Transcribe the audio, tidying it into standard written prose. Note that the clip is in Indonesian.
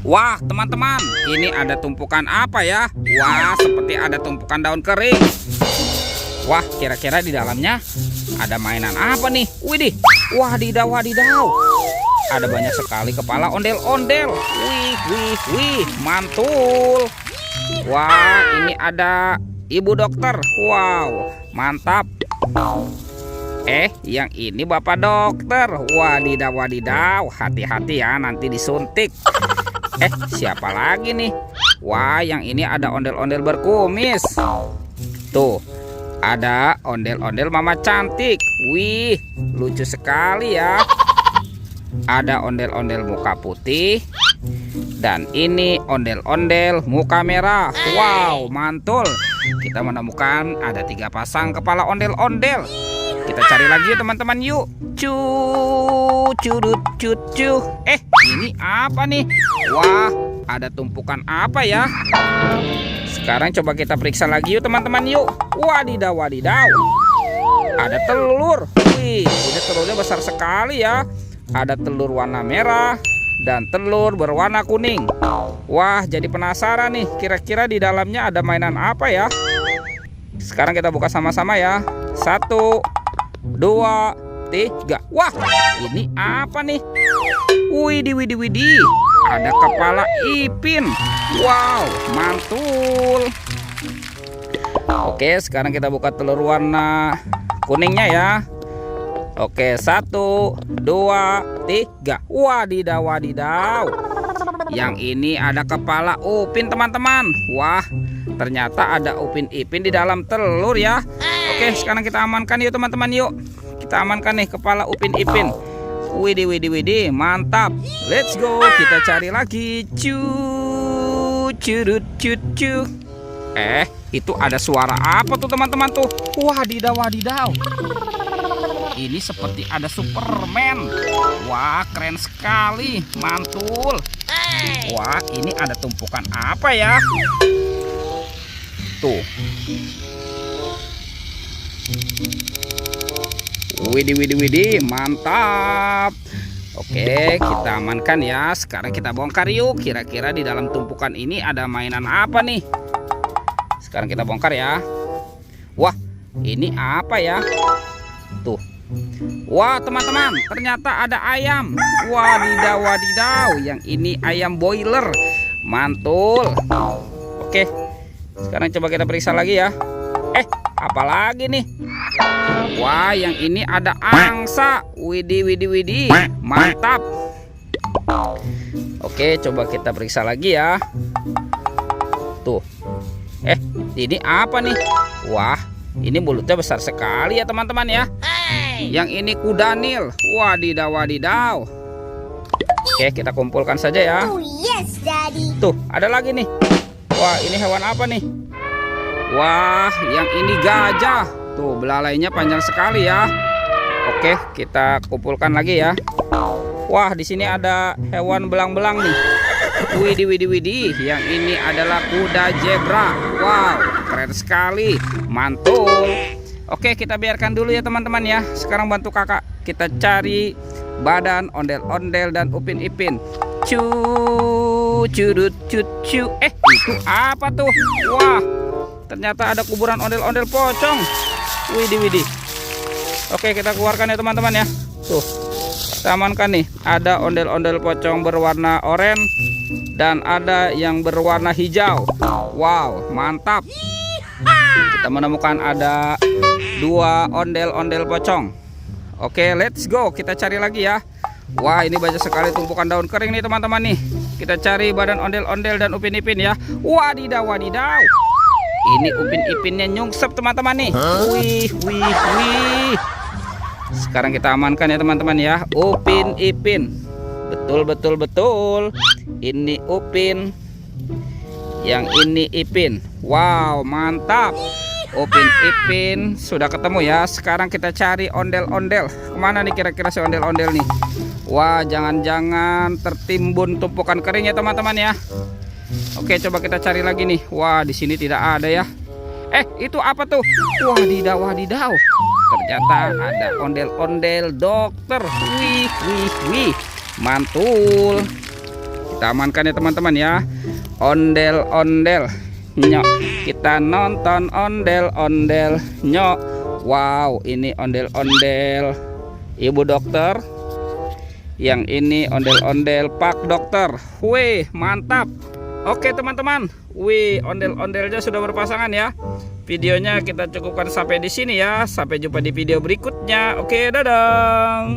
Wah, teman-teman, ini ada tumpukan apa ya? Wah, seperti ada tumpukan daun kering. Wah, kira-kira di dalamnya ada mainan apa nih? Widih, wadidaw, wadidaw. Ada banyak sekali kepala ondel-ondel. Wih, mantul. Wah, ini ada ibu dokter. Wow, mantap. Yang ini bapak dokter. Wadidaw, wadidaw. Hati-hati ya, nanti disuntik. Siapa lagi nih? Wah, yang ini ada ondel-ondel berkumis. Tuh, ada ondel-ondel mama cantik. Wih, lucu sekali ya. Ada ondel-ondel muka putih. Dan ini ondel-ondel muka merah. Wow, mantul. Kita menemukan ada 3 pasang kepala ondel-ondel. Kita cari lagi yuk teman-teman, yuk. Curut. Ini apa nih? Wah, ada tumpukan apa ya? Sekarang coba kita periksa lagi yuk teman-teman, yuk. Wadidaw, wadidaw. Ada telur. Wih, ini telurnya besar sekali ya. Ada telur warna merah dan telur berwarna kuning. Wah, jadi penasaran nih, kira-kira di dalamnya ada mainan apa ya? Sekarang kita buka sama-sama ya. 1, 2, 3. Wah, ini apa nih? Widih. Ada kepala ipin. Wow, mantul. Oke, sekarang kita buka telur warna kuningnya ya. Oke, 1, 2, 3. Wadidaw, wadidaw. Yang ini ada kepala upin teman-teman. Wah, ternyata ada upin ipin di dalam telur ya. Oke, sekarang kita amankan yuk teman-teman, yuk. Kita amankan nih kepala upin ipin. Widih, mantap. Let's go, kita cari lagi. Curut. Itu ada suara apa tuh teman-teman tuh? Wadidaw, wadidaw. Ini seperti ada Superman. Wah, keren sekali, mantul. Wah, ini ada tumpukan apa ya? Tuh. Widih, mantap. Oke, kita amankan ya. Sekarang kita bongkar yuk. Kira-kira di dalam tumpukan ini ada mainan apa nih? Sekarang kita bongkar ya. Wah, ini apa ya? Tuh. Wah, teman-teman, ternyata ada ayam. Wadidaw, wadidaw. Yang ini ayam boiler. Mantul. Oke, sekarang coba kita periksa lagi ya. Apalagi nih? Wah, yang ini ada angsa. Widih. Mantap. Oke, coba kita periksa lagi ya. Tuh. Ini apa nih? Wah, ini mulutnya besar sekali ya teman-teman ya. Yang ini kuda Nil. Wadidaw, wadidaw. Oke, kita kumpulkan saja ya. Oh yes, Daddy. Tuh, ada lagi nih. Wah, ini hewan apa nih? Wah, yang ini gajah. Tuh, belalainya panjang sekali ya. Oke, kita kumpulkan lagi ya. Wah, di sini ada hewan belang-belang nih. Widih. Yang ini adalah kuda zebra. Wow, keren sekali. Mantul. Oke, kita biarkan dulu ya teman-teman ya. Sekarang bantu kakak. Kita cari badan ondel-ondel dan upin ipin. Curut. Itu apa tuh? Wah, ternyata ada kuburan ondel-ondel pocong. Widih. Oke, kita keluarkan ya teman-teman ya. Tuh, kita amankan nih. Ada ondel-ondel pocong berwarna oranye dan ada yang berwarna hijau. Wow, mantap. Kita menemukan ada 2 ondel-ondel pocong. Oke, let's go. Kita cari lagi ya. Wah, ini banyak sekali tumpukan daun kering nih teman-teman nih. Kita cari badan ondel-ondel dan upin ipin ya. Wadidaw. Ini upin ipinnya nyungsep teman-teman nih. Wih. Sekarang kita amankan ya teman-teman ya. Upin ipin. Betul. Ini upin. Yang ini ipin. Wow, mantap. Upin ipin sudah ketemu ya. Sekarang kita cari ondel-ondel. Kemana nih kira-kira si ondel-ondel nih? Wah, jangan-jangan tertimbun tumpukan kering ya teman-teman ya. Oke, coba kita cari lagi nih. Wah, di sini tidak ada ya. Itu apa tuh? Wadidaw. Ternyata ada ondel-ondel dokter. Wih. mantul. Kita amankan ya teman-teman ya. Ondel-ondel nyok, kita nonton ondel-ondel nyok. Wow, ini ondel-ondel ibu dokter, yang ini ondel-ondel pak dokter. Wih, mantap. Oke teman-teman, wih, ondel-ondelnya sudah berpasangan ya. Videonya kita cukupkan sampai di sini ya. Sampai jumpa di video berikutnya. Oke, dadah.